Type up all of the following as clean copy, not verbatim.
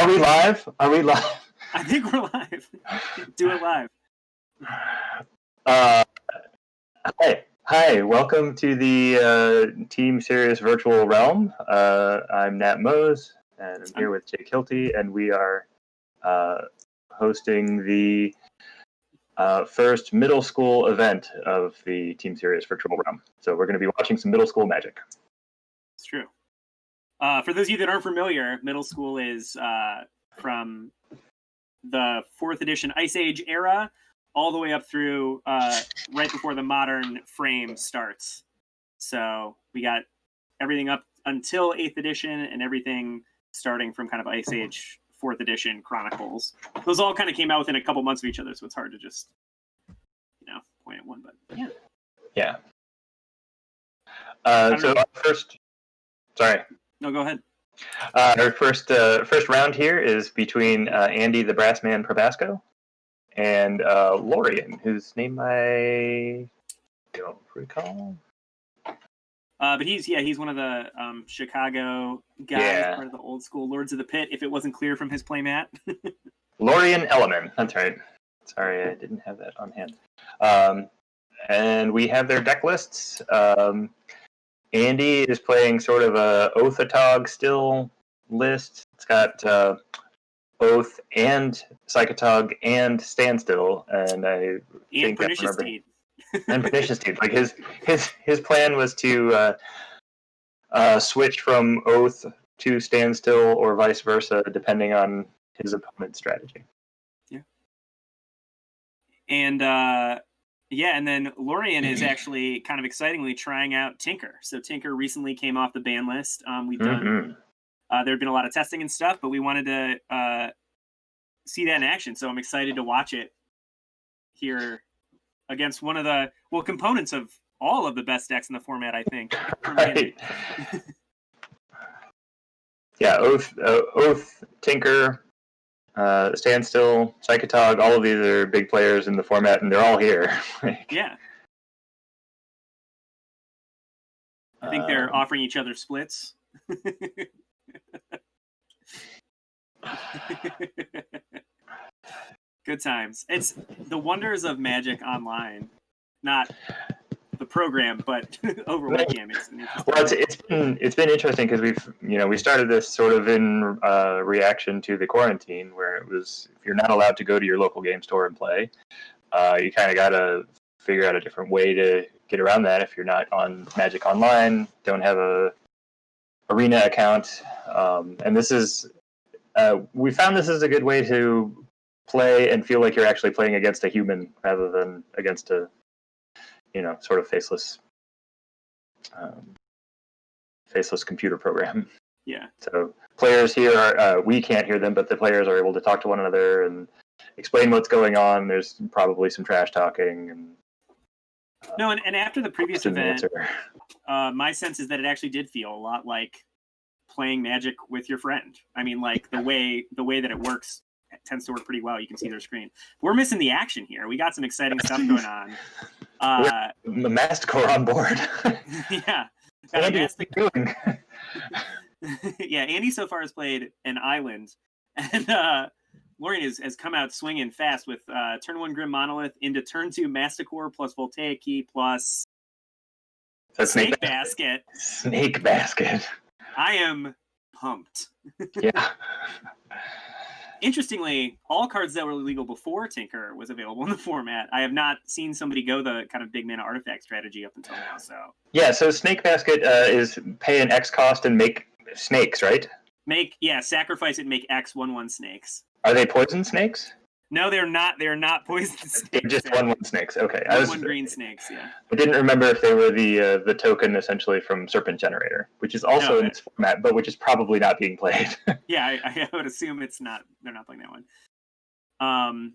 Are we live? Are we live? I think we're live. Do it live. Hi. Welcome to the Team Serious Virtual Realm. I'm Nat Mose, and I'm here with Jake Hilty, and we are hosting the first middle school event of the Team Serious Virtual Realm. So we're going to be watching some middle school Magic. It's true. For those of you that aren't familiar, middle school is from the 4th edition Ice Age era all the way up through right before the modern frame starts. So we got everything up until 8th edition and everything starting from kind of Ice Age 4th edition Chronicles. Those all kind of came out within a couple months of each other, so it's hard to just, point at one, but yeah. Yeah. So first, sorry. No, go ahead. Our first round here is between Andy the Brassman Probasco and Lorian, whose name I don't recall. But he's one of the Chicago guys, part of the old school Lords of the Pit, if it wasn't clear from his playmat. Lorian Elliman, that's right. Sorry, I didn't have that on hand. And we have their deck lists. Andy is playing sort of a Oath-a-Tog still list. It's got Oath and Psychotog and Standstill, and I think Pernicious Deed. And Pernicious Deed. Like his plan was to switch from Oath to Standstill or vice versa, depending on his opponent's strategy. Yeah. And then Lorian is actually kind of excitingly trying out Tinker. So Tinker recently came off the ban list. We've done. There had been a lot of testing and stuff, but we wanted to see that in action. So I'm excited to watch it here against one of the components of all of the best decks in the format, I think. Right. Yeah, Oath, Tinker, Standstill, Psychotog, all of these are big players in the format, and they're all here. Yeah. I think they're offering each other splits. Good times. It's the wonders of Magic Online, not the program, but over webcam. Well, it's been interesting because we started this sort of in reaction to the quarantine, where it was if you're not allowed to go to your local game store and play, you kind of got to figure out a different way to get around that. If you're not on Magic Online, don't have a Arena account, and this is we found this is a good way to play and feel like you're actually playing against a human rather than against a sort of faceless computer program. Yeah. So players here are we can't hear them, but the players are able to talk to one another and explain what's going on. There's probably some trash talking and and after the previous event, my sense is that it actually did feel a lot like playing Magic with your friend. I mean, like the way that it works tends to work pretty well. You can see their screen. We're missing the action here. We got some exciting stuff going on. The Masticore on board. Yeah. Andy, what's he doing? Yeah, Andy so far has played an island, and Lorian has come out swinging fast with turn 1 Grim Monolith into turn 2 Masticore plus Voltaic Key plus Snake Basket. Snake Basket. I am pumped. Yeah. Interestingly, all cards that were illegal before Tinker was available in the format. I have not seen somebody go the kind of big mana artifact strategy up until now. So Snake Basket is pay an X cost and make snakes, right? Sacrifice it and make X 1/1 snakes. Are they poison snakes? No, they're not. They're not poison snakes. They're just 1/1 snakes. Okay. 1/1 green snakes. Yeah. I didn't remember if they were the token essentially from Serpent Generator, which is also in this format, but which is probably not being played. Yeah, I would assume it's not. They're not playing that one.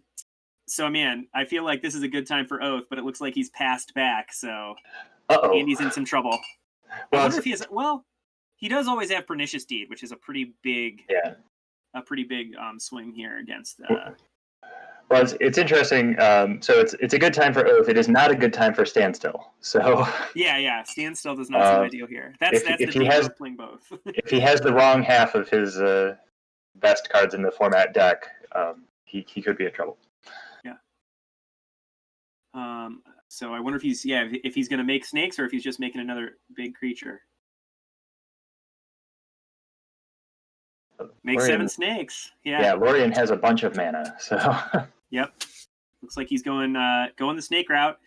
So man, I feel like this is a good time for Oath, but it looks like he's passed back. So Andy's in some trouble. I wonder if he has. Well, he does always have Pernicious Deed, which is a pretty big. Yeah. A pretty big swing here against. Well, it's interesting. So it's a good time for Oath. It is not a good time for Standstill. So yeah, Standstill does not seem ideal here. That's the danger of playing both. If he has the wrong half of his best cards in the format deck, he could be in trouble. Yeah. So I wonder if he's if he's going to make snakes or if he's just making another big creature. Make Lorien, 7 snakes. Yeah. Yeah, Lorien has a bunch of mana, so. Yep. Looks like he's going the snake route.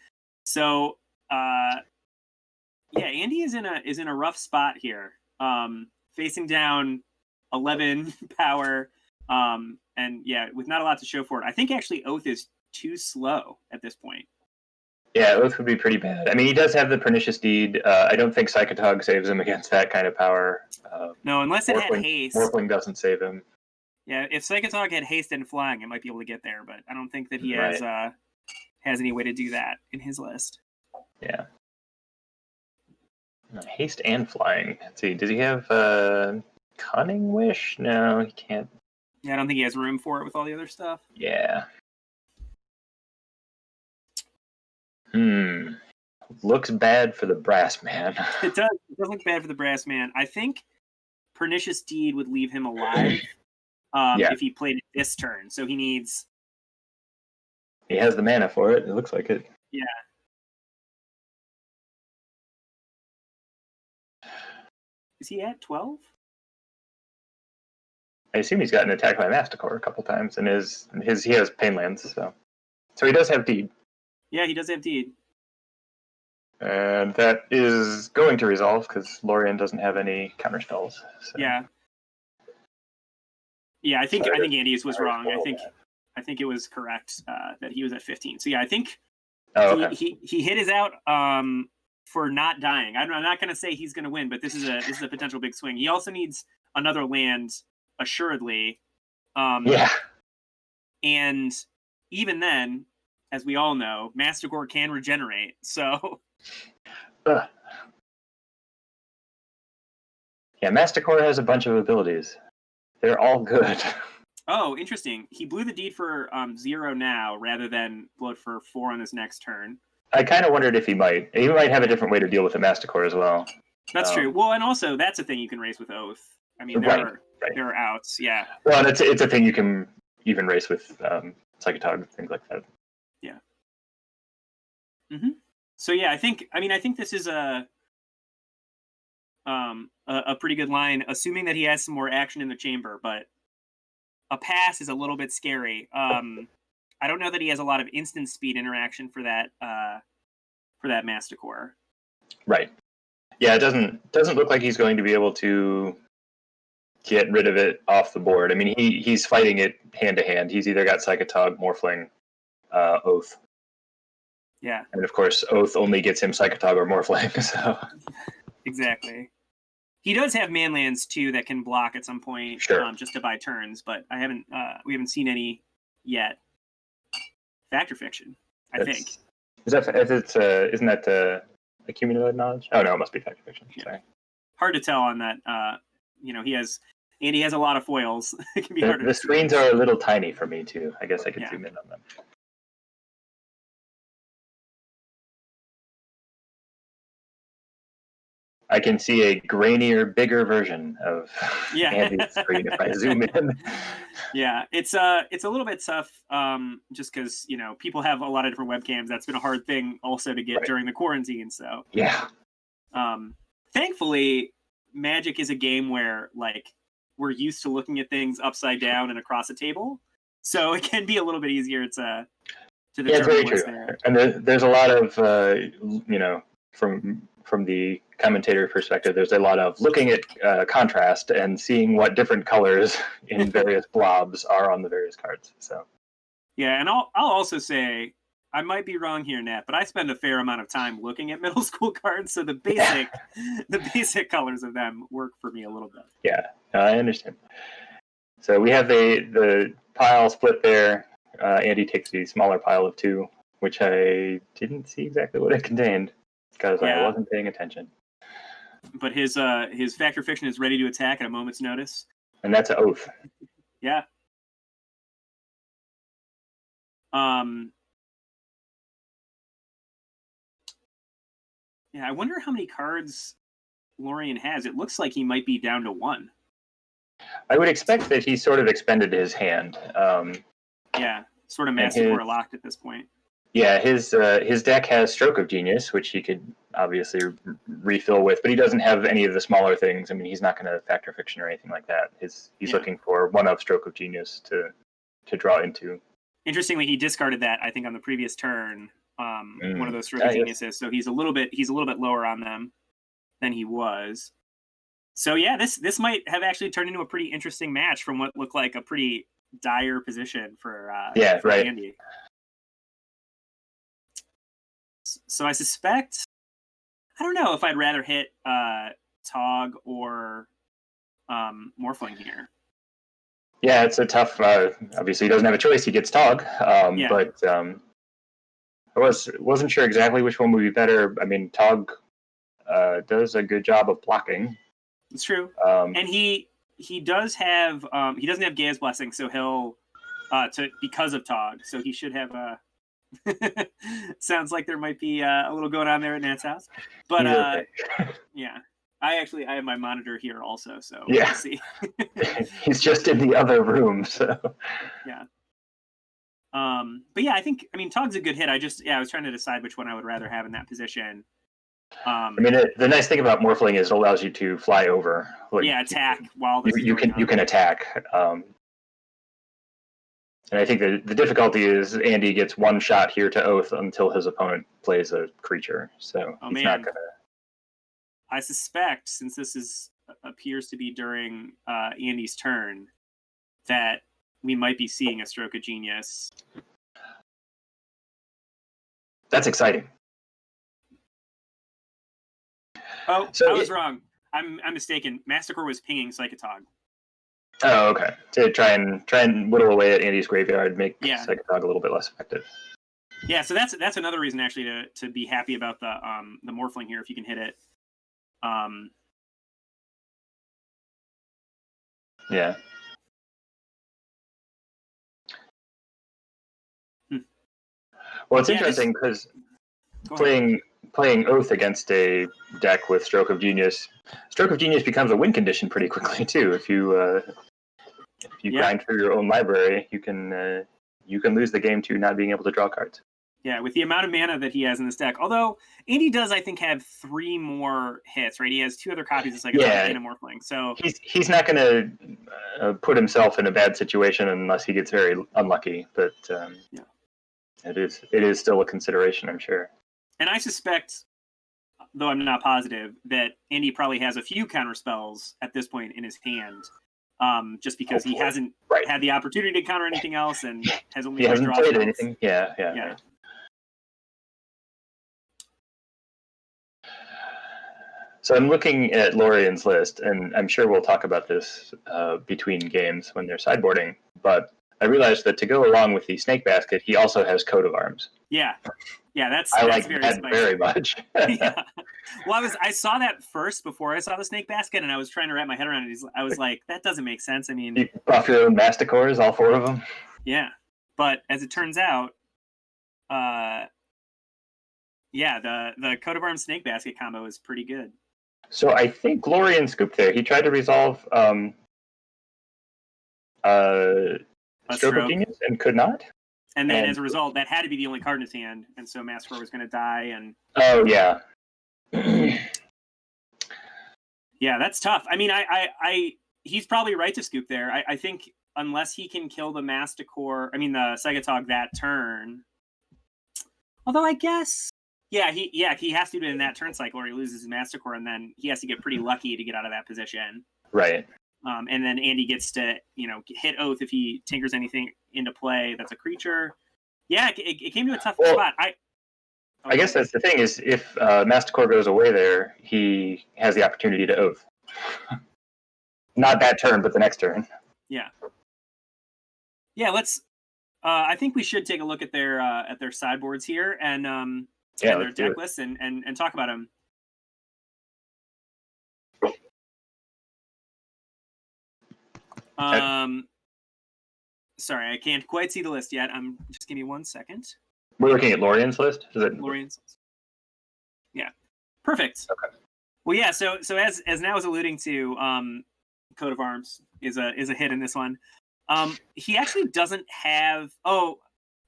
So Andy is in a rough spot here. Facing down 11 power, and with not a lot to show for it. I think actually Oath is too slow at this point. Yeah, Oath would be pretty bad. I mean, he does have the Pernicious Deed. I don't think Psychotog saves him against that kind of power. No, unless it had haste. Morphling doesn't save him. Yeah, if Psychotog had haste and flying, it might be able to get there, but I don't think that he has any way to do that in his list. Yeah. Haste and flying. Let's see, does he have Cunning Wish? No, he can't. Yeah, I don't think he has room for it with all the other stuff. Yeah. Looks bad for the Brass Man. It does. It does look bad for the Brass Man. I think Pernicious Deed would leave him alive if he played it this turn. So he needs... He has the mana for it. It looks like it. Yeah. Is he at 12? I assume he's gotten attacked by Masticore a couple times, and he has Painlands, so he does have Deed. Yeah, he does have Deed. And that is going to resolve because Lorien doesn't have any counter spells. So. Yeah. Yeah, I think Andy's was wrong. I think it was correct that he was at 15. So yeah, I think he hit his out for not dying. I'm not going to say he's going to win, but this is a potential big swing. He also needs another land, assuredly. And even then, as we all know, Masticore can regenerate. So. Yeah, Masticore has a bunch of abilities. They're all good. Oh, interesting. He blew the Deed for 0 now rather than blow it for 4 on his next turn. I kind of wondered if he might. He might have a different way to deal with the Masticore as well. That's true. Well, and also that's a thing you can race with Oath. I mean, there are outs. Yeah. Well, it's a thing you can even race with Psychotog, things like that. Yeah. Mm-hmm. So yeah, I think this is a pretty good line, assuming that he has some more action in the chamber. But a pass is a little bit scary. I don't know that he has a lot of instant speed interaction for that Masticore. Right. Yeah, it doesn't look like he's going to be able to get rid of it off the board. I mean, he's fighting it hand to hand. He's either got Psychotog, Morphling, Oath. Yeah. And of course, Oath only gets him Psychotog or Morphling. So. Exactly. He does have manlands too that can block at some point, just to buy turns. But we haven't seen any yet. Fact or fiction? I think. Isn't that accumulated knowledge? Oh no, it must be fact or fiction. Yeah. Sorry. Hard to tell on that. Andy has a lot of foils. It can be harder. The screens are a little tiny for me too. I guess I could zoom in on them. I can see a grainier, bigger version of Andy's screen if I zoom in. Yeah, it's a little bit tough, just because people have a lot of different webcams. That's been a hard thing also to get during the quarantine. So yeah. Thankfully, Magic is a game where we're used to looking at things upside down and across a table, so it can be a little bit easier to determine what's there. And there's a lot of from the commentator perspective, there's a lot of looking at contrast and seeing what different colors in various blobs are on the various cards. So yeah, and I'll also say I might be wrong here, Nat, but I spend a fair amount of time looking at middle school cards, so the basic colors of them work for me a little bit. Yeah, I understand. So we have the pile split there. Andy takes the smaller pile of 2, which I didn't see exactly what it contained because I wasn't paying attention. But his Fact or Fiction is ready to attack at a moment's notice. And that's an Oath. Yeah. Yeah, I wonder how many cards Lorien has. It looks like he might be down to 1. I would expect that he sort of expended his hand. Yeah, sort of Mastercore locked at this point. Yeah, his deck has Stroke of Genius, which he could obviously refill with, but he doesn't have any of the smaller things. I mean, he's not going to Factor Fiction or anything like that. He's looking for one of Stroke of Genius to draw into. Interestingly, he discarded that, I think, on the previous turn. One of those Stroke of Geniuses, so he's a little bit lower on them than he was. So yeah, this might have actually turned into a pretty interesting match from what looked like a pretty dire position for Andy. So I suspect, I don't know if I'd rather hit Tog or Morphling here. Yeah, it's a tough. Obviously, he doesn't have a choice. He gets Tog, but I wasn't sure exactly which one would be better. I mean, Tog does a good job of blocking. It's true, and he does have he doesn't have Gaia's Blessing, so he'll because of Tog, so he should have a. Sounds like there might be a little going on there at Nat's house, but yeah, I have my monitor here also, so yeah, we'll see. He's just in the other room, so yeah. But yeah, I mean, Tog's a good hit. I was trying to decide which one I would rather have in that position. I mean, the nice thing about Morphling is it allows you to fly over. Attack while this you can attack. And I think the difficulty is Andy gets one shot here to Oath until his opponent plays a creature. So he's not going to... I suspect, since this appears to be during Andy's turn, that we might be seeing a Stroke of Genius. That's exciting. Oh, so I was wrong. I'm mistaken. Mastercore was pinging Psychotog. Oh, okay. To try and whittle away at Andy's graveyard, make Psychotog a little bit less effective. Yeah, so that's another reason actually to be happy about the Morphling here if you can hit it. Yeah. Well, it's interesting because playing Oath against a deck with Stroke of Genius becomes a win condition pretty quickly too. If you grind through your own library, you can lose the game to not being able to draw cards. Yeah, with the amount of mana that he has in this deck. Although Andy does, I think, have 3 more hits, right? He has 2 other copies of Psychotog and a Morphling. So he's not going to put himself in a bad situation unless he gets very unlucky. But it is still a consideration, I'm sure. And I suspect, though I'm not positive, that Andy probably has a few counter spells at this point in his hand. Just because he hasn't had the opportunity to counter anything else and has only played anything. Yeah. Right. So I'm looking at Lorian's list, and I'm sure we'll talk about this between games when they're sideboarding, but I realized that to go along with the Snake Basket, he also has Coat of Arms. Yeah, that's like very that spicy. very much. Yeah. Well, I saw that first before I saw the Snake Basket, and I was trying to wrap my head around it. I was like, that doesn't make sense. I mean, you buff your own Masticores, all 4 of them. Yeah, but as it turns out, the Coat of Arms Snake Basket combo is pretty good. So I think Lorian scooped there. He tried to resolve Stroke of Genius and could not. And then as a result, that had to be the only card in his hand, and so Mastercore was going to die. And oh yeah, yeah, that's tough. I mean, he's probably right to scoop there. I think unless he can kill the Mastercore, the Psychotog that turn. Although I guess. He has to do it in that turn cycle or he loses his Mastercore, and then he has to get pretty lucky to get out of that position. Right. And then Andy gets to, hit Oath if he tinkers anything into play that's a creature. Yeah, it came to a tough spot. I guess that's the thing is if Mastercore goes away there, he has the opportunity to Oath. Not that turn, but the next turn. Yeah. Yeah, let's... I think we should take a look at their sideboards here and their deck lists and talk about them. Sorry, I can't quite see the list yet. Just give me 1 second. We're looking at Lorian's list? Is it Lorian's list? Yeah. Perfect. Okay. Well, yeah, so as Nat was alluding to, Coat of Arms is a hit in this one. He actually doesn't have. Oh,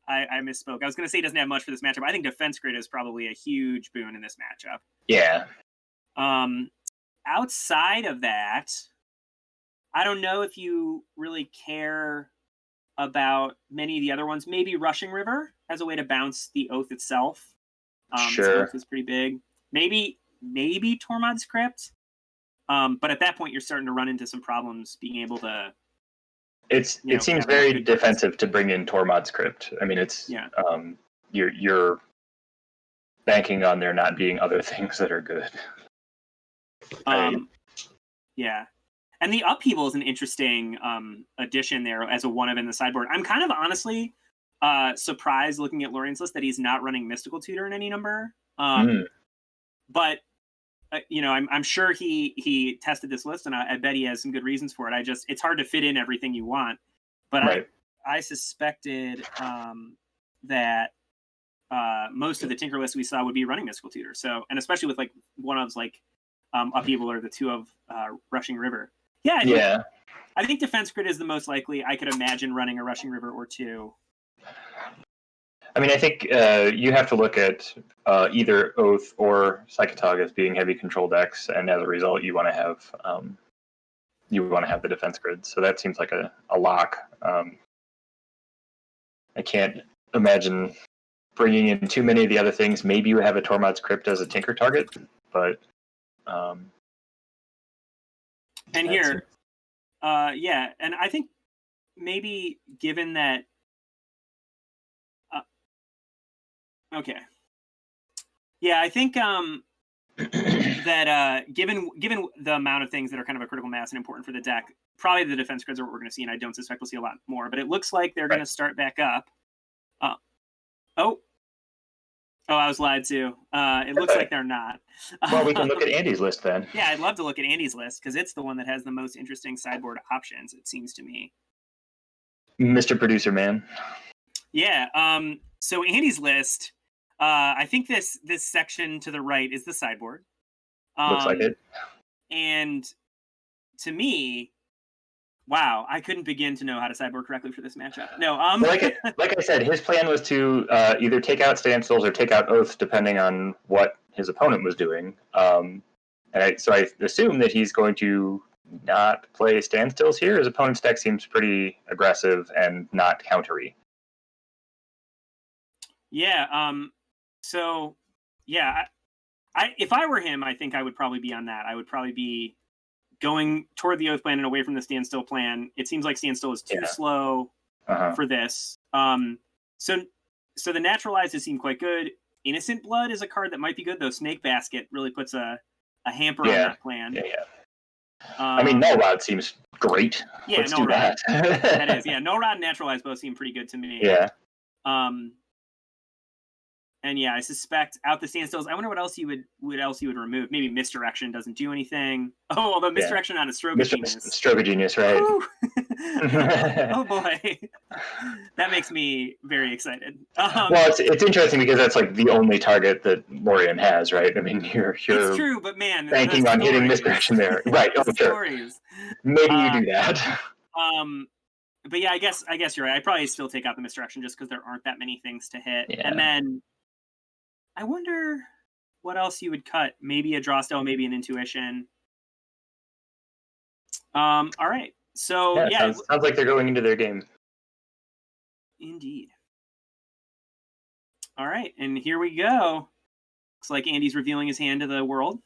I misspoke. I was going to say he doesn't have much for this matchup. I think Defense Grid is probably a huge boon in this matchup. Yeah. Outside of that, I don't know if you really care about many of the other ones. Maybe Rushing River as a way to bounce the Oath itself. Sure. Oath is pretty big. Maybe Tormod's Crypt. But at that point, you're starting to run into some problems being able to. It seems very defensive to bring in Tormod's Crypt. I mean, it's you're banking on there not being other things that are good. Yeah. And the Upheaval is an interesting addition there as a one of in the sideboard. I'm kind of honestly surprised looking at Lorian's list that he's not running Mystical Tutor in any number. But I'm sure he tested this list, and I bet he has some good reasons for it. It's hard to fit in everything you want. But I suspected that most of the Tinker list we saw would be running Mystical Tutor. So, and especially with like one of's like Upheaval or the two of Rushing River. Yeah. I think Defense Grid is the most likely. I could imagine running a Rushing River or two. I mean, I think you have to look at either Oath or Psychotog as being heavy control decks, and as a result, you want to have the Defense Grid. So that seems like a lock. I can't imagine bringing in too many of the other things. Maybe you have a Tormod's Crypt as a Tinker target, but. And here, and I think maybe given that. Okay. Yeah, I think that given the amount of things that are kind of a critical mass and important for the deck, probably the Defense Grids are what we're going to see, and I don't suspect we'll see a lot more. But it looks like they're going to start back up. I was lied to. It looks like they're not. Well, we can look at Andy's list then. Yeah, I'd love to look at Andy's list because it's the one that has the most interesting sideboard options, it seems to me. Mr. Producer Man. Yeah. So Andy's list, I think this section to the right is the sideboard. Looks like it. And to me, wow, I couldn't begin to know how to sideboard correctly for this matchup. No, like I said, his plan was to either take out standstills or take out oaths, depending on what his opponent was doing. So I assume that he's going to not play standstills here. His opponent's deck seems pretty aggressive and not countery. Yeah. So yeah, I if I were him, I think I would probably be on that. I would probably be going toward the Oath plan and away from the Standstill plan. It seems like Standstill is too slow for this. So the Naturalized seem quite good. Innocent Blood is a card that might be good, though Snake Basket really puts a hamper on that plan. Yeah. I mean, No Rod seems great. Yeah, Let's No do Rod. that. That is, yeah. No Rod and Naturalized both seem pretty good to me. Yeah. And yeah, I suspect out the Standstills. I wonder what else you would remove. Maybe Misdirection doesn't do anything. Oh, although Misdirection on a Stroke of Genius. Stroke of Genius, right? Oh boy, that makes me very excited. Well, it's interesting because that's like the only target that Lorian has, right? I mean, you're it's true, but man, banking on hitting Misdirection there, right? Oh, sure. Maybe you do that. But yeah, I guess you're right. I'd probably still take out the Misdirection just because there aren't that many things to hit, and then. I wonder what else you would cut. Maybe a Draw Spell, maybe an Intuition. All right. So sounds like they're going into their game. Indeed. All right, and here we go. Looks like Andy's revealing his hand to the world.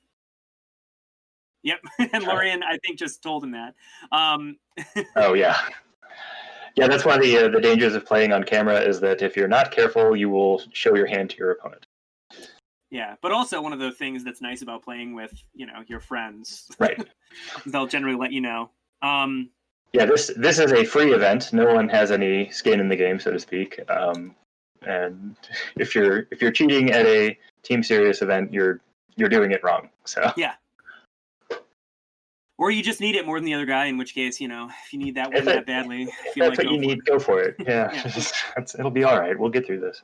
Yep, and Lorian, I think, just told him that. Oh yeah. Yeah, that's one of the dangers of playing on camera is that if you're not careful, you will show your hand to your opponent. Yeah, but also one of the things that's nice about playing with, your friends. Right. They'll generally let you know. Yeah, this is a free event. No one has any skin in the game, so to speak. And if you're cheating at a Team Serious event, you're doing it wrong. So yeah. Or you just need it more than the other guy, in which case, if you need that one that badly, that's what you need. Go for it. Yeah, it'll be all right. We'll get through this.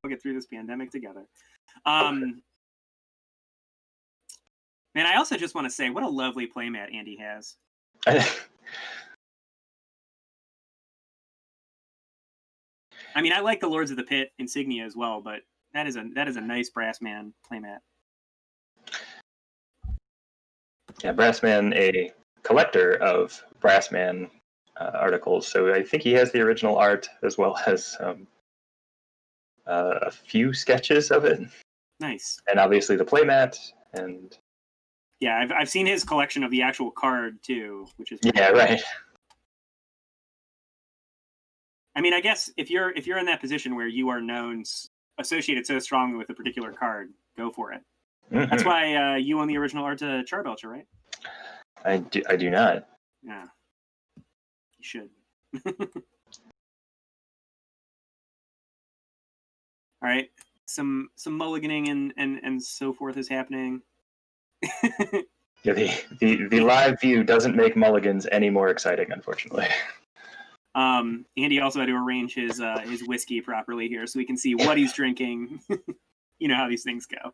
We'll get through this pandemic together. Man, I also just want to say what a lovely playmat Andy has. I mean, I like the Lords of the Pit insignia as well, but that is a nice Brassman playmat. Yeah, Brassman, a collector of Brassman articles, so I think he has the original art as well as a few sketches of it. Nice. And obviously the playmat, and yeah, I've seen his collection of the actual card too, which is cool. Right. I mean, I guess if you're in that position where you are known, associated so strongly with a particular card, go for it. Mm-hmm. That's why you own the original art to Charbelcher, right? I do not. Yeah, you should. All right, some mulliganing and so forth is happening. Yeah, the live view doesn't make mulligans any more exciting, unfortunately. Andy also had to arrange his whiskey properly here so we can see what he's drinking. You know how these things go.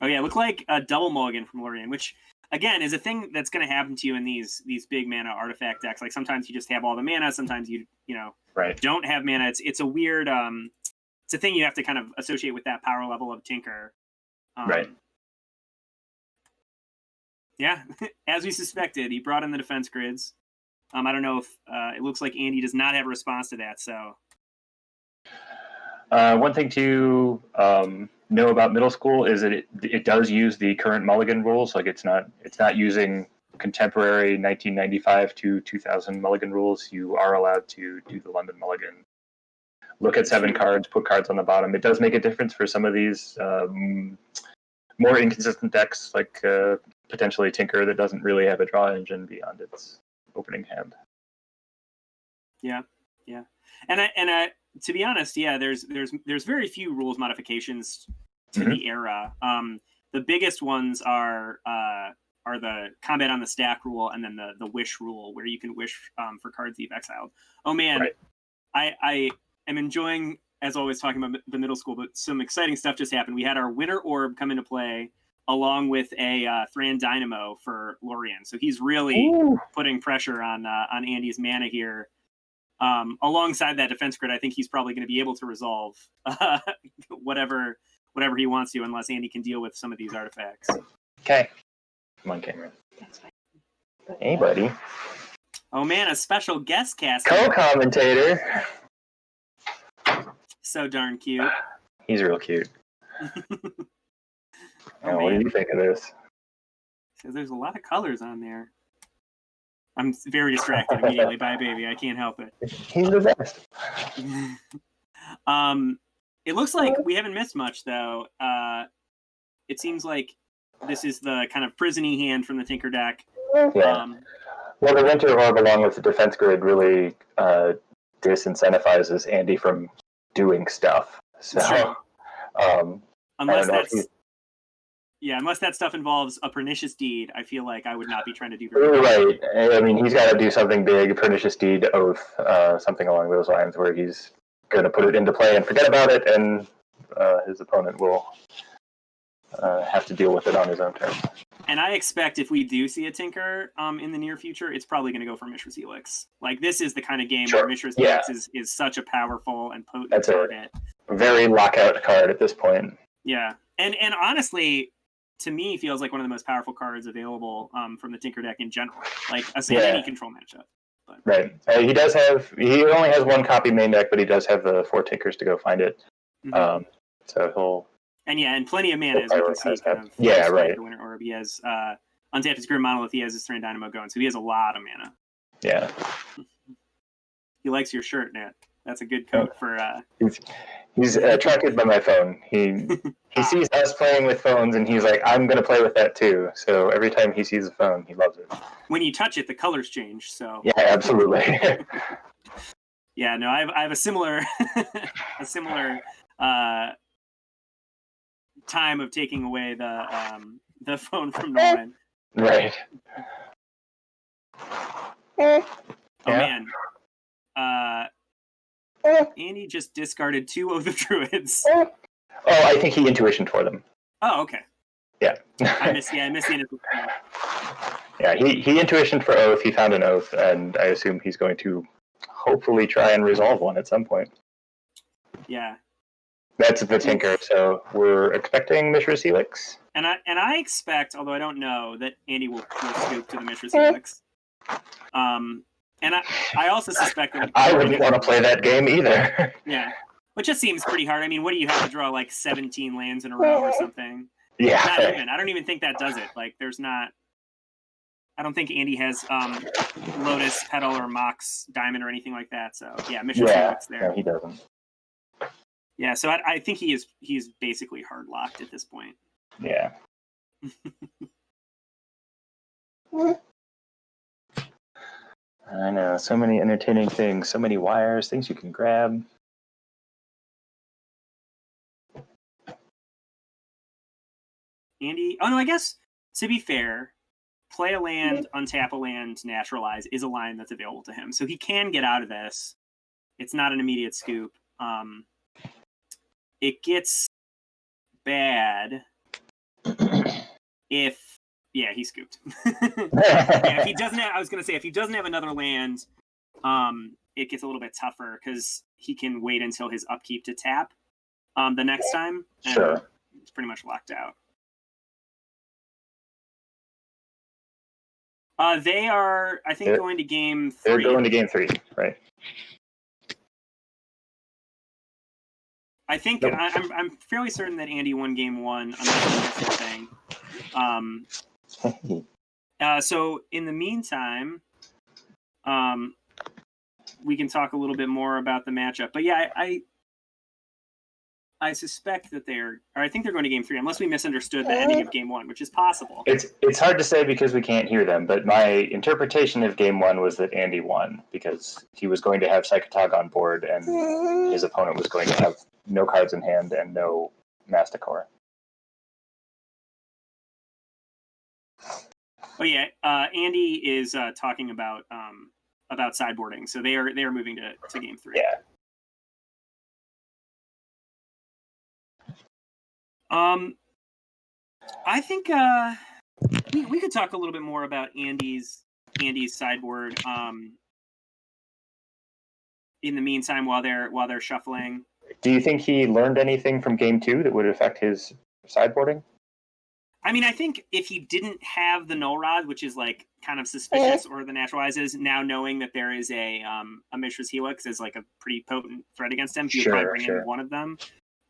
Oh yeah, look like a double mulligan from Lorien, which again is a thing that's going to happen to you in these big mana artifact decks. Like sometimes you just have all the mana, sometimes you don't have mana. It's a weird it's a thing you have to kind of associate with that power level of Tinker. Right. Yeah, as we suspected, he brought in the defense grids. I don't know if it looks like Andy does not have a response to that. So one thing to know about middle school is that it does use the current mulligan rules. Like it's not using contemporary 1995 to 2000 mulligan rules. You are allowed to do the London mulligan. Look at 7 cards, put cards on the bottom. It does make a difference for some of these more inconsistent decks, like potentially Tinker, that doesn't really have a draw engine beyond its opening hand. Yeah. And I to be honest, yeah, there's very few rules modifications to the era. The biggest ones are the combat on the stack rule, and then the wish rule, where you can wish for cards you've exiled. Oh man, right. I am enjoying, as always, talking about the middle school, but some exciting stuff just happened. We had our Winter Orb come into play, along with a Thran Dynamo for Lorien. So he's really putting pressure on Andy's mana here. Alongside that defense grid, I think he's probably going to be able to resolve whatever he wants to, unless Andy can deal with some of these artifacts. Okay. Come on, Cameron. That's fine. Hey, buddy. Oh, man, a special guest cast. Co-commentator. So darn cute. He's real cute. What do you think of this? Because there's a lot of colors on there. I'm very distracted immediately by a baby. I can't help it. He's the best. It looks like we haven't missed much, though. It seems like this is the kind of prison-y hand from the Tinker deck. Yeah. Well, the Winter Orb, along with the defense grid, really disincentivizes Andy from doing stuff. So, unless that stuff involves a Pernicious Deed, I feel like I would not be trying to do very right. I mean, he's got to do something big, Pernicious Deed, Oath, something along those lines, where he's going to put it into play and forget about it, and his opponent will have to deal with it on his own terms. And I expect if we do see a Tinker in the near future, it's probably going to go for Mishra's Helix. Like, this is the kind of game where Mishra's Helix is such a powerful and potent target. A very lockout card at this point. Yeah. And honestly, to me, feels like one of the most powerful cards available from the Tinker deck in general. Like, any control matchup. But. Right. He only has 1 copy main deck, but he does have the 4 Tinkers to go find it. Mm-hmm. So he'll... And plenty of mana, as we can see. Right. The Winter Orb. He has untapped his Grim Monolith. He has his Thran Dynamo going, so he has a lot of mana. Yeah. He likes your shirt, Nat. That's a good coat for. He's attracted by my phone. He sees us playing with phones, and he's like, "I'm going to play with that too." So every time he sees a phone, he loves it. When you touch it, the colors change. So. Yeah, absolutely. Yeah, no, I have a similar time of taking away the phone from Nolan. Right. Oh man. Andy just discarded 2 Oath of Druids. Oh, I think he intuitioned for them. Oh, okay. Yeah. I missed the initial. Yeah, he intuitioned for Oath. He found an Oath, and I assume he's going to hopefully try and resolve one at some point. Yeah. That's the Tinker, so we're expecting Mishra's Helix. And I expect, although I don't know, that Andy will scoop to the Mishra's Helix. And I also suspect that I wouldn't want to play that game either. Yeah. Which just seems pretty hard. I mean, what do you have to draw, like 17 lands in a row or something? Yeah. Not even. I don't even think that does it. Like, there's not... I don't think Andy has Lotus, Petal, or Mox Diamond or anything like that. So, yeah, Mishra's Helix there. No, he doesn't. Yeah, so I think he's basically hard locked at this point. Yeah. I know, so many entertaining things, so many wires, things you can grab. Andy, oh no, I guess to be fair, play a land, untap a land, naturalize is a line that's available to him, so he can get out of this. It's not an immediate scoop. It gets bad if he scooped. If he doesn't have, I was gonna say if he doesn't have another land, it gets a little bit tougher because he can wait until his upkeep to tap the next time. And sure. It's pretty much locked out. They are, I think, going to game 3. They're going to game 3, right? I think I'm fairly certain that Andy won game 1 on the thing. So in the meantime, we can talk a little bit more about the matchup. But yeah, I suspect that I think they're going to game 3, unless we misunderstood the ending of game 1, which is possible. It's hard to say because we can't hear them, but my interpretation of game 1 was that Andy won because he was going to have Psychotog on board and his opponent was going to have no cards in hand and no Masticore. Oh yeah, Andy is talking about sideboarding, so they are moving to game 3. Yeah. I think we could talk a little bit more about Andy's sideboard. In the meantime, while they're shuffling. Do you think he learned anything from game 2 that would affect his sideboarding? I mean, I think if he didn't have the Null Rod, which is like kind of suspicious, or the Naturalizes, now knowing that there is a Mishra's Helix is like a pretty potent threat against him, he would probably bring in one of them.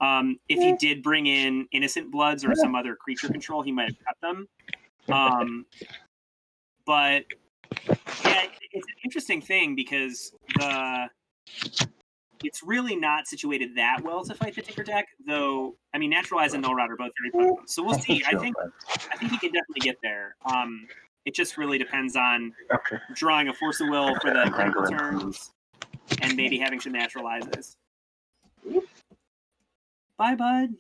If he did bring in Innocent Bloods or some other creature control, he might have cut them. But yeah, it's an interesting thing because it's really not situated that well to fight the Tinker deck, though. I mean, Naturalize and Null Rod are both very potent, so we'll see. I think he can definitely get there. It just really depends on drawing a Force of Will for the critical turns and maybe having some Naturalizes. Bye, bud.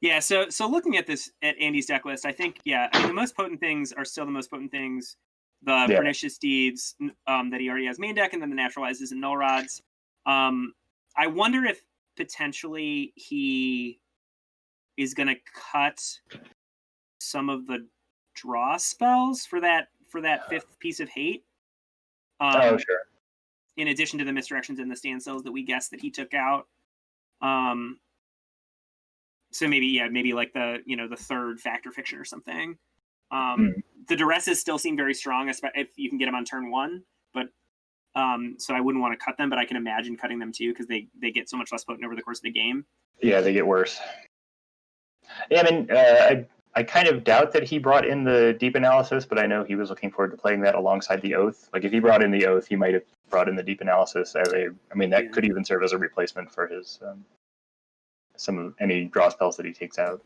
Yeah, so looking at Andy's deck list, I think, the most potent things are still the most potent things. The Pernicious Deeds that he already has main deck, and then the Naturalizes and Null Rods. I wonder if potentially he is going to cut some of the draw spells for that 5th piece of hate. Sure. In addition to the misdirections and the standstills that we guessed that he took out. So maybe like the 3rd Factor Fiction or something. The Duresses still seem very strong, if you can get them on turn 1. But so I wouldn't want to cut them, but I can imagine cutting them too because they get so much less potent over the course of the game. Yeah, they get worse. Yeah, I mean, I kind of doubt that he brought in the Deep Analysis, but I know he was looking forward to playing that alongside the Oath. Like if he brought in the Oath, he might have brought in the Deep Analysis as that could even serve as a replacement for his any draw spells that he takes out.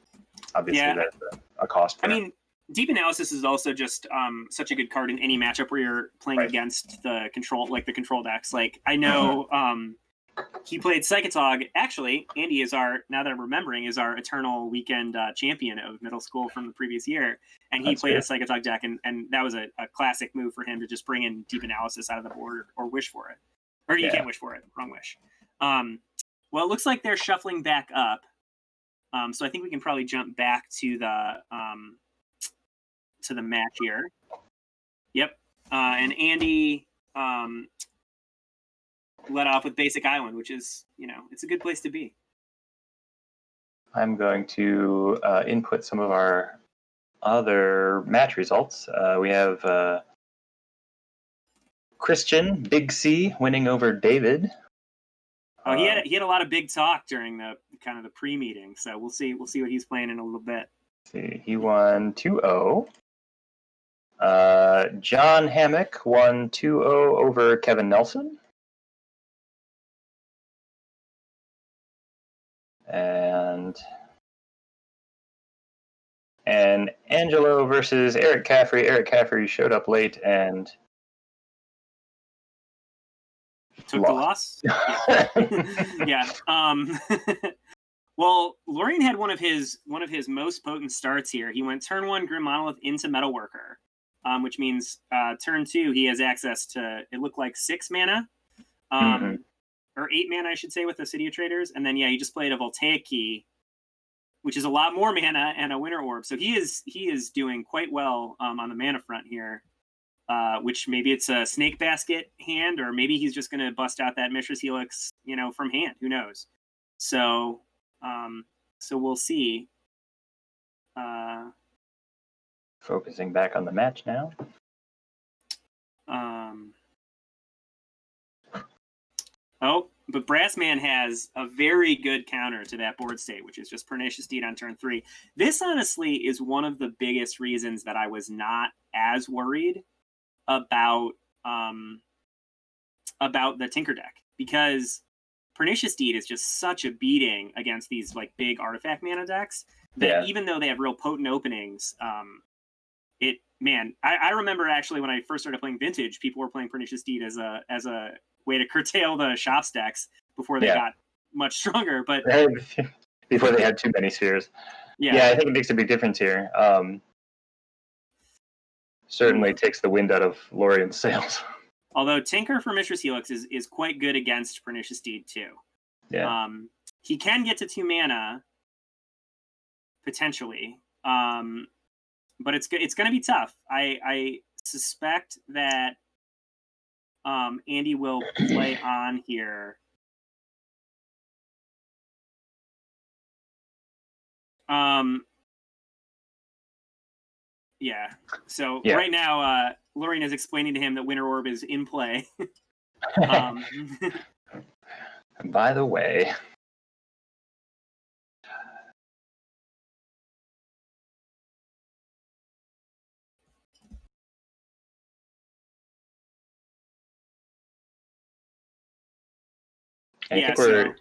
Obviously, that's a cost. I mean, Deep Analysis is also just such a good card in any matchup where you're playing against the control decks. Like I know he played Psychotog. Actually, Andy is now that I'm remembering, is our eternal weekend champion of middle school from the previous year. And he played a Psychotog deck, and that was a classic move for him to just bring in Deep Analysis out of the board or wish for it. Or you can't wish for it. Wrong wish. Well, it looks like they're shuffling back up. So I think we can probably jump back to the match here. Yep. And Andy led off with Basic Island, which is, it's a good place to be. I'm going to input some of our other match results. We have Christian, Big C, winning over David. Oh, he had a lot of big talk during the kind of the pre-meeting, so we'll see what he's playing in a little bit. See, he won 2-0. John Hammock won 2-0 over Kevin Nelson. And Angelo versus Eric Caffrey. Eric Caffrey showed up late and took the loss. Yeah. Well, Lorien had one of his most potent starts here. He went turn 1 Grim Monolith into Metalworker, which means turn 2 he has access to, it looked like 6 mana, or 8 mana, I should say, with the City of Traders, and then he just played a Voltaic Key, which is a lot more mana, and a Winter Orb. So he is doing quite well on the mana front here. Which maybe it's a Snake Basket hand, or maybe he's just going to bust out that Mishra's Helix, from hand. Who knows? So we'll see. Focusing back on the match now. Oh, but Brassman has a very good counter to that board state, which is just Pernicious Deed on turn 3. This honestly is one of the biggest reasons that I was not as worried about the Tinker deck, because Pernicious Deed is just such a beating against these like big artifact mana decks that even though they have real potent openings, I remember actually when I first started playing Vintage, people were playing Pernicious Deed as a way to curtail the Shops decks before they got much stronger. But before they had too many spheres. Yeah, I think it makes a big difference here. Certainly takes the wind out of Lorien's sails. Although Tinker for Mishra's Helix is quite good against Pernicious Deed too. Yeah. He can get to 2 mana potentially, but it's going to be tough. I suspect that Andy will play on here. Yeah. So right now, Lorien is explaining to him that Winter Orb is in play. By the way, I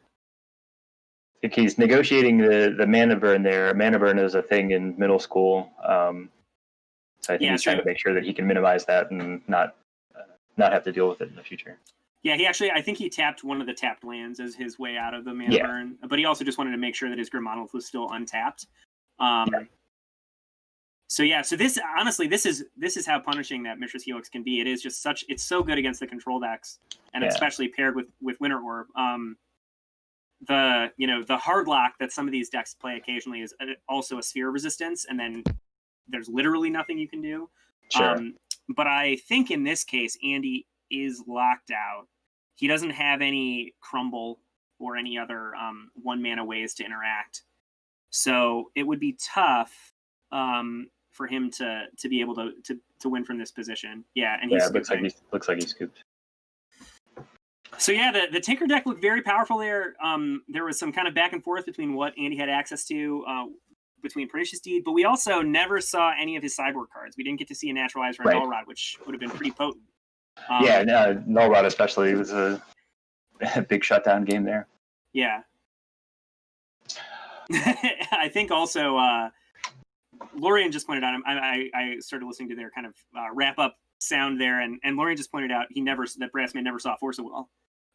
think he's negotiating the mana burn there. Mana burn is a thing in middle school. So I think he's trying to make sure that he can minimize that and not have to deal with it in the future. Yeah, I think he tapped one of the tapped lands as his way out of the mana burn, but he also just wanted to make sure that his Grim Monolith was still untapped. So this honestly, this is how punishing that Mishra's Helix can be. It is just it's so good against the control decks, and especially paired with Winter Orb. The hard lock that some of these decks play occasionally is also a sphere resistance, and then there's literally nothing you can do. Sure. But I think in this case, Andy is locked out. He doesn't have any crumble or any other 1 mana ways to interact. So it would be tough for him to be able to win from this position. Yeah, and it looks like he scooped. So the Tinker deck looked very powerful there. There was some kind of back and forth between what Andy had access to between Pernicious Deed, but we also never saw any of his sideboard cards. We didn't get to see a Naturalizer and Null Rod, which would have been pretty potent. Null Rod especially was a big shutdown game there. Yeah. I think also Lorien just pointed out, I started listening to their kind of wrap up sound there, and Lorien just pointed out that Brassman never saw Force of Will,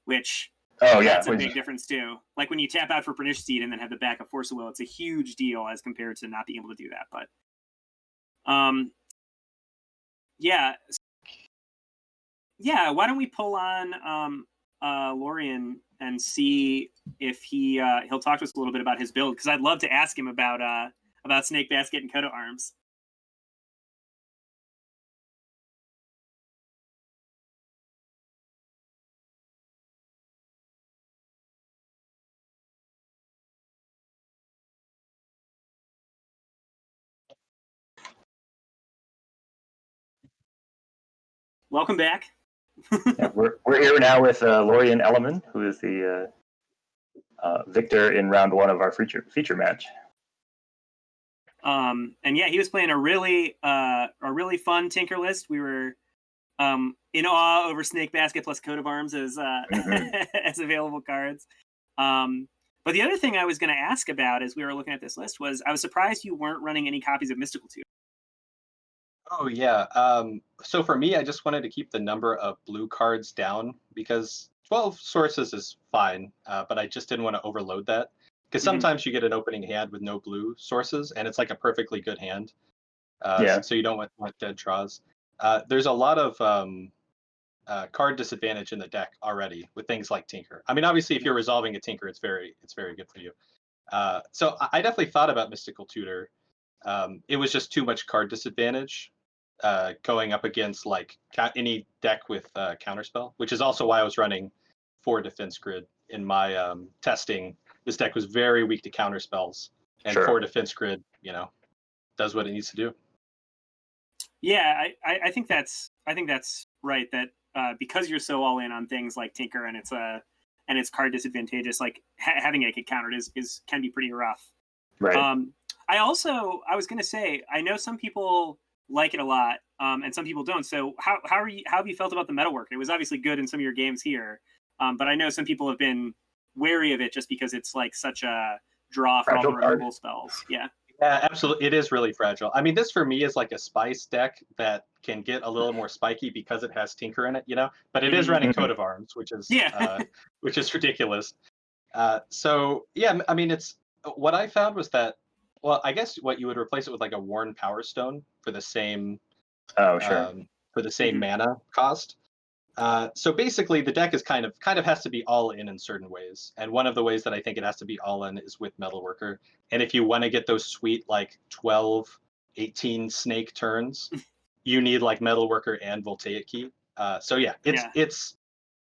which that's a big difference too. Like when you tap out for Pernicious Deed and then have the backup Force of Will, it's a huge deal as compared to not being able to do that. But why don't we pull on Lorien and see if he'll talk to us a little bit about his build, because I'd love to ask him about Snake Basket and Coat of Arms. Welcome back. Yeah, we're here now with Lorian Elliman, who is the victor in round 1 of our feature match. And yeah, he was playing a really fun Tinker list. We were in awe over Snake Basket plus Coat of Arms as as available cards. But the other thing I was going to ask about as we were looking at this list was I was surprised you weren't running any copies of Mystical Tutor. Oh yeah. So for me, I just wanted to keep the number of blue cards down because 12 sources is fine, but I just didn't want to overload that because sometimes you get an opening hand with no blue sources, and it's like a perfectly good hand. So you don't want dead draws. There's a lot of card disadvantage in the deck already with things like Tinker. I mean, obviously, if you're resolving a Tinker, it's very good for you. So I definitely thought about Mystical Tutor. It was just too much card disadvantage going up against like any deck with Counterspell, which is also why I was running 4 Defense Grid in my testing. This deck was very weak to Counterspells, and 4 Defense Grid, does what it needs to do. Yeah, I think that's right. That because you're so all in on things like Tinker and it's card disadvantageous, like having it get countered can be pretty rough. Right. I was going to say, I know some people like it a lot, and some people don't. So how have you felt about the meta work? It was obviously good in some of your games here, but I know some people have been wary of it just because it's like such a draw for all the removal spells. Yeah. Yeah, absolutely. It is really fragile. I mean, this for me is like a spice deck that can get a little more spiky because it has Tinker in it, But it is running Coat of Arms, which is ridiculous. So yeah, I mean, it's what I found was that. Well, I guess what you would replace it with like a Worn Power Stone for the same. For the same mana cost. So basically, the deck is kind of has to be all in certain ways, and one of the ways that I think it has to be all in is with Metalworker. And if you want to get those sweet like 12, 18 snake turns, you need like Metalworker and Voltaic Key. So yeah, it's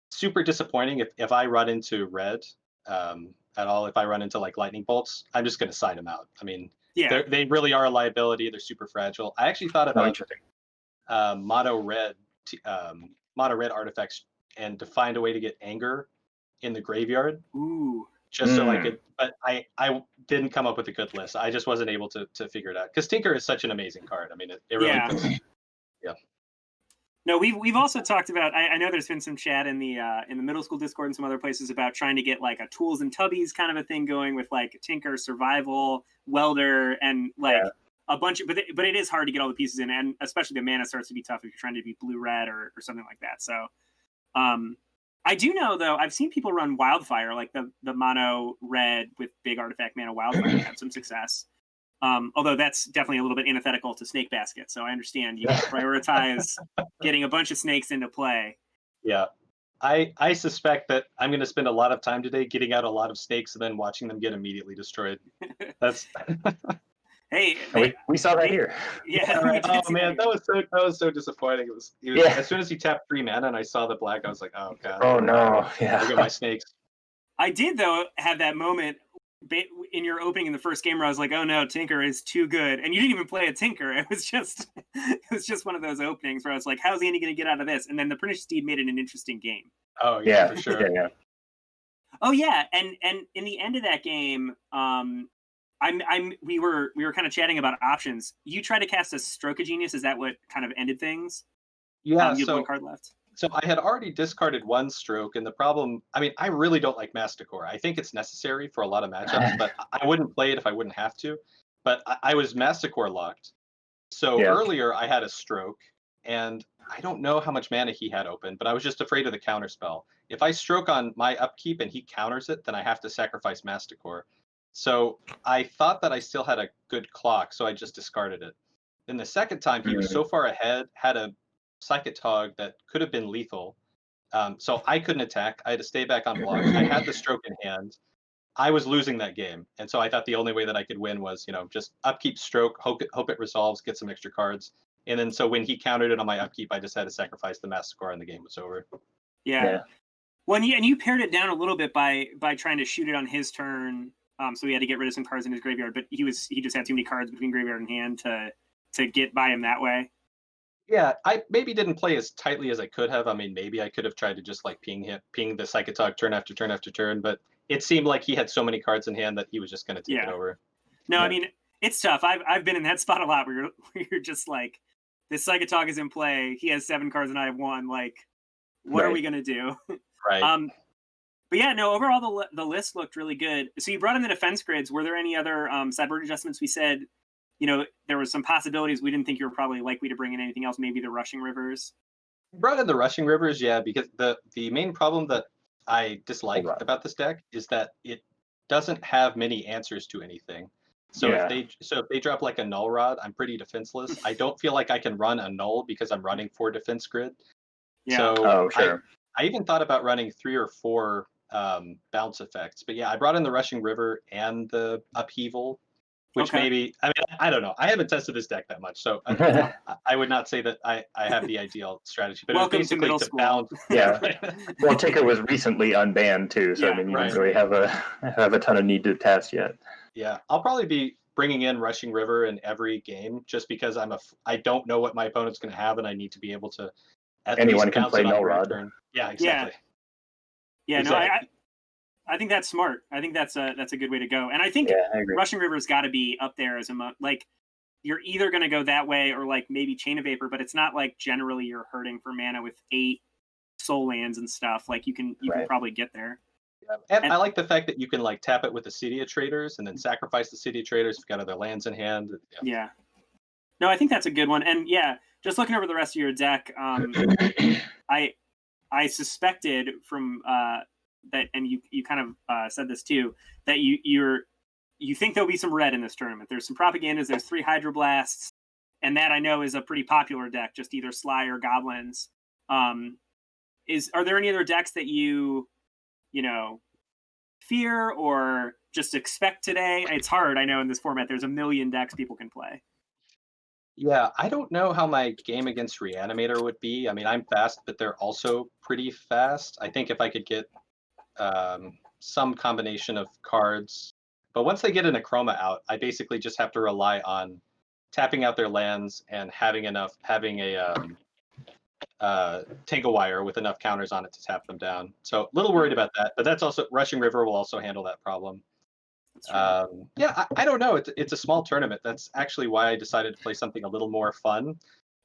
super disappointing if I run into red at all. If I run into like lightning bolts, I'm just going to side them out. I mean, they really are a liability. They're super fragile. I actually thought about mono red artifacts and to find a way to get Anger in the graveyard. Ooh. Just so I could, but I didn't come up with a good list. I just wasn't able to figure it out because Tinker is such an amazing card. I mean, it really puts, yeah. No, we've also talked about. I know there's been some chat in the middle school Discord and some other places about trying to get like a tools and tubbies kind of a thing going with like Tinker, Survival, Welder, and like a bunch of. But it is hard to get all the pieces in, and especially the mana starts to be tough if you're trying to be blue-red or something like that. So, I do know though I've seen people run Wildfire, like the mono red with big artifact mana Wildfire and had some success. Although that's definitely a little bit antithetical to Snake Basket, so I understand you prioritize getting a bunch of snakes into play. Yeah, I suspect that I'm going to spend a lot of time today getting out a lot of snakes and then watching them get immediately destroyed. That's hey, we saw that here. Yeah. Oh man, that was so disappointing. It was as soon as he tapped 3 mana and I saw the black, I was like, oh god. Oh no, yeah. I got my snakes. I did though have that moment in your opening in the first game where I was like, oh no, Tinker is too good, and you didn't even play a Tinker. It was just one of those openings where I was like, how's Andy going to get out of this? And then the Pernicious Steed made it an interesting game. Oh yeah, for sure. Yeah. Oh yeah, and in the end of that game, we were kind of chatting about options. You tried to cast a Stroke of Genius. Is that what kind of ended things? Yeah. You had 1 card left. So I had already discarded 1 Stroke, and the problem, I mean, I really don't like Masticore. I think it's necessary for a lot of matchups, but I wouldn't play it if I wouldn't have to. But I was Masticore locked. So earlier I had a Stroke, and I don't know how much mana he had open, but I was just afraid of the counterspell. If I Stroke on my upkeep and he counters it, then I have to sacrifice Masticore. So I thought that I still had a good clock, so I just discarded it. Then the second time he was so far ahead, had a Psychic Tog that could have been lethal. So I couldn't attack. I had to stay back on blocks. I had the stroke in hand. I was losing that game, and so I thought the only way that I could win was, just upkeep stroke, hope it resolves, get some extra cards, and then so when he countered it on my upkeep, I just had to sacrifice the mass score, and the game was over. Yeah. Well, and you pared it down a little bit by trying to shoot it on his turn, so he had to get rid of some cards in his graveyard, but he just had too many cards between graveyard and hand to get by him that way. Yeah, I maybe didn't play as tightly as I could have. I mean, maybe I could have tried to just like ping the Psychotog turn after turn after turn, but it seemed like he had so many cards in hand that he was just going to take it over. No, I mean, it's tough. I've been in that spot a lot where you're just like, this Psychotog is in play. He has 7 cards and I have 1. Like, what are we going to do? Right. But yeah, no, overall the list looked really good. So you brought in the defense grids. Were there any other sideboard adjustments? We said, there was some possibilities. We didn't think you were probably likely to bring in anything else, maybe the rushing rivers. Brought in the rushing rivers, yeah, because the main problem that I dislike about this deck is that it doesn't have many answers to anything. So if they drop like a null rod, I'm pretty defenseless. I don't feel like I can run a null because I'm running 4 defense grid. Yeah. So I even thought about running 3 or 4 bounce effects. But yeah, I brought in the rushing river and the upheaval, which maybe, I mean, I don't know. I haven't tested this deck that much, so I would not say that I have the ideal strategy. But welcome basically to middle school. Bounce. Yeah. Well, Tinker was recently unbanned too, so I mean, you don't really have a ton of need to test yet. Yeah, I'll probably be bringing in rushing river in every game just because I don't know what my opponent's going to have, and I need to be able to. Anyone can play null rod. Yeah, exactly. Yeah, exactly. No, I think that's smart. I think that's a good way to go. And I think rushing river's got to be up there as like you're either going to go that way or like maybe Chain of Vapor, but it's not like generally you're hurting for mana with 8 soul lands and stuff. Like you can probably get there. Yeah. And I like the fact that you can like tap it with the City of Traders and then sacrifice the City of Traders if you've got other lands in hand. Yeah. No, I think that's a good one. And yeah, just looking over the rest of your deck, I suspected from that, and you kind of said this too, that you think there'll be some red in this tournament. There's some propagandas. There's 3 Hydroblasts, and that I know is a pretty popular deck. Just either Sly or Goblins. Are there any other decks that you fear or just expect today? It's hard. I know in this format there's a million decks people can play. Yeah, I don't know how my game against Reanimator would be. I mean, I'm fast, but they're also pretty fast. I think if I could get some combination of cards. But once they get an Acroma out, I basically just have to rely on tapping out their lands and having a Tangle Wire with enough counters on it to tap them down. So a little worried about that, but that's also Rushing River will also handle that problem. Yeah, I don't know. It's a small tournament. That's actually why I decided to play something a little more fun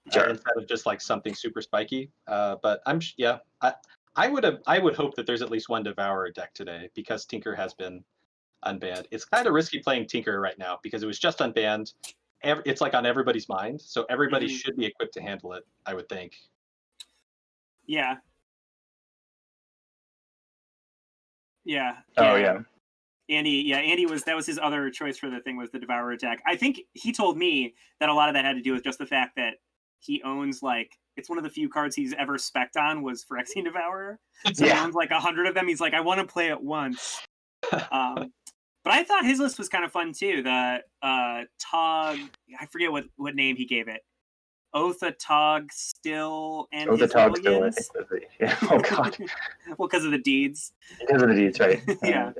instead of just like something super spiky. But I would hope that there's at least one Devourer deck today because Tinker has been unbanned. It's kind of risky playing Tinker right now because it was just unbanned. It's like on everybody's mind, so everybody should be equipped to handle it, I would think. Yeah. Oh yeah. Andy was his other choice for the thing was the Devourer attack. I think he told me that a lot of that had to do with just the fact that he owns it's one of the few cards he's ever spec'd on was Phyrexian Devourer. So he owns 100 of them. He's like, I want to play it once. But I thought his list was kind of fun too. The Tog, I forget what name he gave it. Tog Still and his Tog Still, I think was it. Yeah. Oh god. Well, because of the deeds. Because of the deeds, right? Yeah.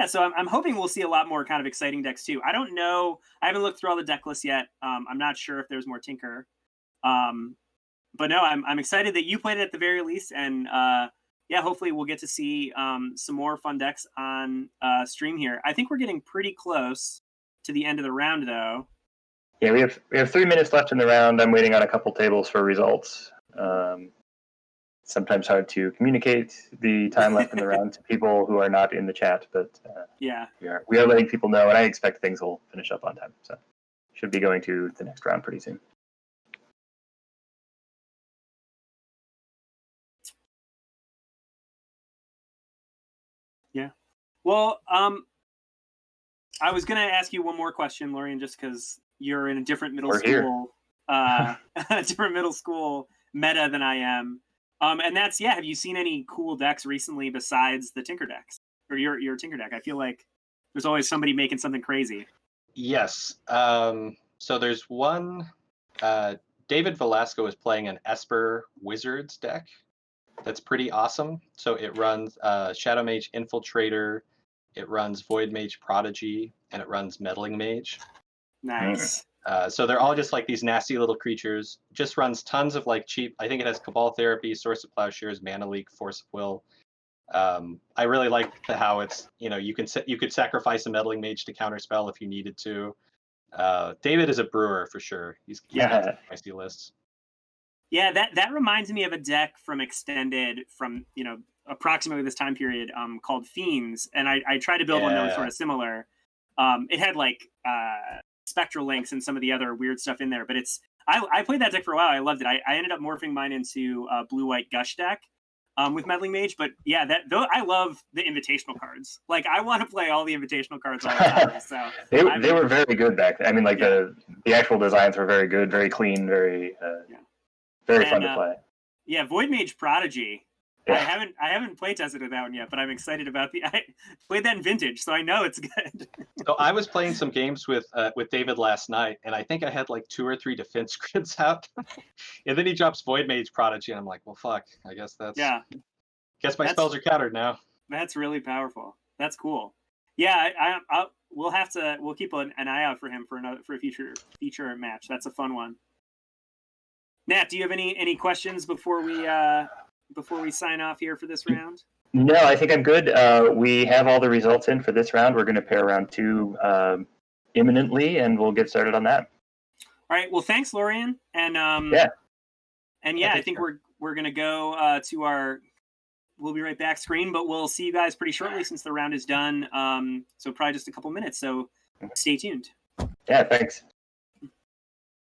So I'm hoping we'll see a lot more kind of exciting decks too. I don't know. I haven't looked through all the deck lists yet. I'm not sure if there's more Tinker. But no, I'm excited that you played it at the very least, and hopefully we'll get to see some more fun decks on stream here. I think we're getting pretty close to the end of the round, though. Yeah, we have 3 minutes left in the round. I'm waiting on a couple tables for results. Sometimes hard to communicate the time left in the round to people who are not in the chat, but we are letting people know, and I expect things will finish up on time. So should be going to the next round pretty soon. Yeah. Well, I was going to ask you one more question, Lorian, just because you're in a different middle school meta than I am. And that's Have you seen any cool decks recently besides the Tinker decks or your Tinker deck? I feel like there's always somebody making something crazy. Yes. So there's one. David Velasco is playing an Esper Wizards deck that's pretty awesome. So it runs Shadow Mage Infiltrator, it runs Void Mage Prodigy, and it runs Meddling Mage. Nice. So they're all just like these nasty little creatures. Just runs tons of like cheap. I think it has Cabal Therapy, Source of Plowshares, Mana Leak, Force of Will. I really like how it's you could sacrifice a Meddling Mage to counterspell if you needed to. David is a brewer for sure. He's got some feisty lists. Yeah, that reminds me of a deck from Extended from approximately this time period called Fiends, and I tried to build one that was sort of similar. It had like Spectral Links and some of the other weird stuff in there, but I played that deck for a while. I loved it. I ended up morphing mine into a blue-white Gush deck with Meddling Mage, but yeah, I love the invitational cards. Like I want to play all the invitational cards all the time. So they were very good back then. I mean, like the actual designs were very good, very clean, very fun to play. Yeah, Void Mage Prodigy. Yeah. I haven't play tested that one yet, but I'm excited about I played that in Vintage, so I know it's good. So I was playing some games with David last night, and I think I had like 2 or 3 defense grids out, and then he drops Void Mage Prodigy, and I'm like, well, fuck. I guess guess my spells are countered now. That's really powerful. That's cool. Yeah, we'll keep an eye out for him for a future match. That's a fun one. Nat, do you have any questions before we sign off here for this round? No, I think I'm good. We have all the results in for this round. We're going to pair round 2 imminently, and we'll get started on that. All right. Well, thanks, Lorian. And I think we're going to go to our we'll be right back screen, but we'll see you guys pretty shortly since the round is done. So probably just a couple minutes. So stay tuned. Yeah, thanks.